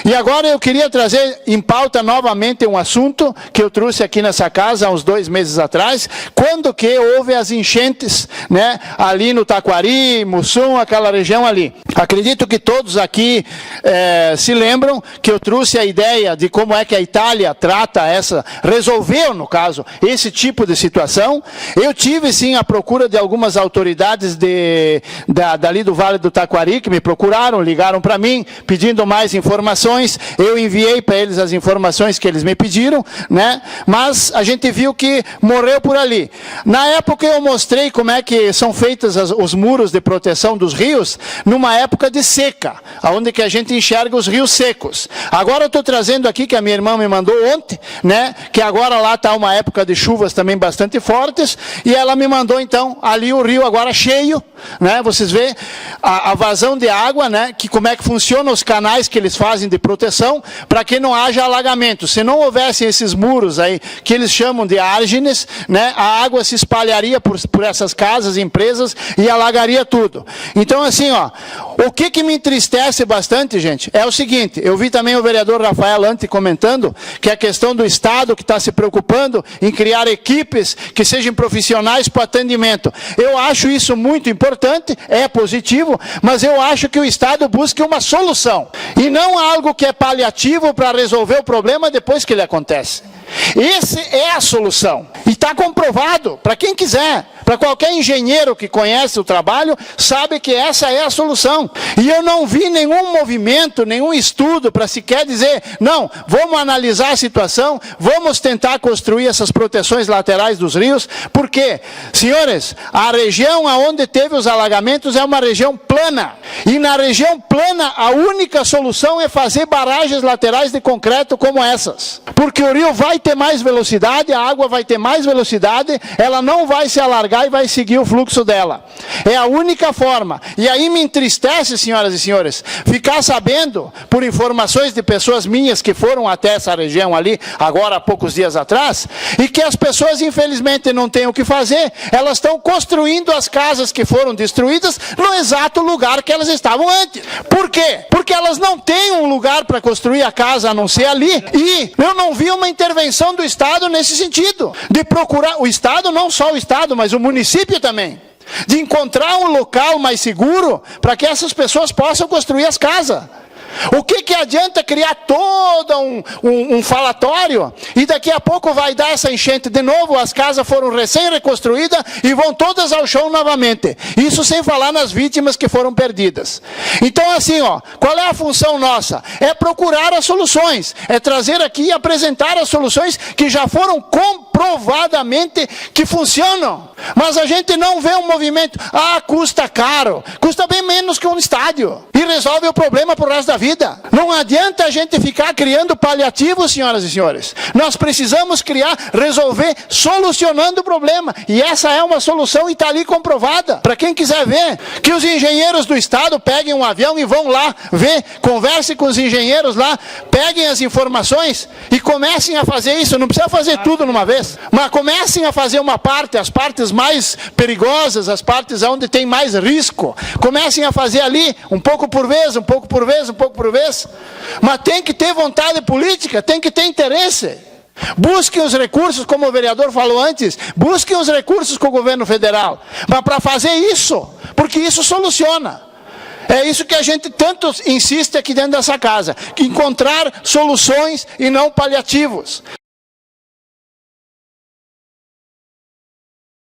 E agora eu queria trazer em pauta novamente um assunto que eu trouxe aqui nessa casa há uns 2 meses atrás, quando que houve as enchentes, né, ali no Taquari, Mussum, aquela região ali. Acredito que todos aqui se lembram que eu trouxe a ideia de como é que a Itália trata resolveu, no caso, esse tipo de situação. Eu tive, sim, a procura de algumas autoridades dali do Vale do Taquari, que me procuraram, ligaram para mim, pedindo mais informações. Eu enviei para eles as informações que eles me pediram, né? Mas a gente viu que morreu por ali. Na época eu mostrei como é que são feitos os muros de proteção dos rios, numa época de seca, onde que a gente enxerga os rios secos. Agora eu estou trazendo aqui, que a minha irmã me mandou ontem, né? Que agora lá está uma época de chuvas também bastante fortes, e ela me mandou então ali o rio agora cheio, né? Vocês veem a vazão de água, né? Que como é que funciona os canais que eles fazem de proteção para que não haja alagamento. Se não houvessem esses muros aí que eles chamam de árgines, né? A água se espalharia por essas casas, empresas, e alagaria tudo. Então assim, ó, o que me entristece bastante, gente, é o seguinte: eu vi também o vereador Rafael Ante comentando que a questão do Estado que está se preocupando em criar equipes que sejam profissionais para atendimento. Eu acho isso muito importante, é positivo, mas eu acho que o Estado busque uma solução, e não algo que é paliativo para resolver o problema depois que ele acontece. Essa é a solução, e está comprovado, para quem quiser, para qualquer engenheiro que conhece o trabalho, sabe que essa é a solução. E eu não vi nenhum movimento, nenhum estudo para sequer dizer, não, vamos analisar a situação, vamos tentar construir essas proteções laterais dos rios, porque, senhores, a região onde teve os alagamentos é uma região plana, e na região plana a única solução é fazer barragens laterais de concreto como essas, porque o rio vai ter mais velocidade, a água vai ter mais velocidade, ela não vai se alargar e vai seguir o fluxo dela. É a única forma. E aí me entristece, senhoras e senhores, ficar sabendo, por informações de pessoas minhas que foram até essa região ali, agora há poucos dias atrás, e que as pessoas infelizmente não têm o que fazer, elas estão construindo as casas que foram destruídas no exato lugar que elas estavam antes. Por quê? Porque elas não têm um lugar para construir a casa a não ser ali, e eu não vi uma intervenção do Estado nesse sentido, de procurar, o Estado, não só o Estado, mas o município também, de encontrar um local mais seguro para que essas pessoas possam construir as casas. O que adianta criar todo um falatório e daqui a pouco vai dar essa enchente de novo, as casas foram recém-reconstruídas e vão todas ao chão novamente. Isso sem falar nas vítimas que foram perdidas. Então assim, ó, qual é a função nossa? É procurar as soluções, é trazer aqui e apresentar as soluções que já foram comprovadamente que funcionam. Mas a gente não vê um movimento, custa caro, custa bem menos que um estádio e resolve o problema pro resto da vida. Não adianta a gente ficar criando paliativos, senhoras e senhores. Nós precisamos resolver solucionando o problema. E essa é uma solução e está ali comprovada. Para quem quiser ver, que os engenheiros do Estado peguem um avião e vão lá ver, conversem com os engenheiros lá, peguem as informações e comecem a fazer isso. Não precisa fazer tudo numa vez, mas comecem a fazer uma parte, as partes mais perigosas, as partes onde tem mais risco. Comecem a fazer ali, um pouco por vez, um pouco por vez, um pouco por vez, mas tem que ter vontade política, tem que ter interesse. Busquem os recursos, como o vereador falou antes, busquem os recursos com o governo federal, mas para fazer isso, porque isso soluciona. É isso que a gente tanto insiste aqui dentro dessa casa, que encontrar soluções e não paliativos.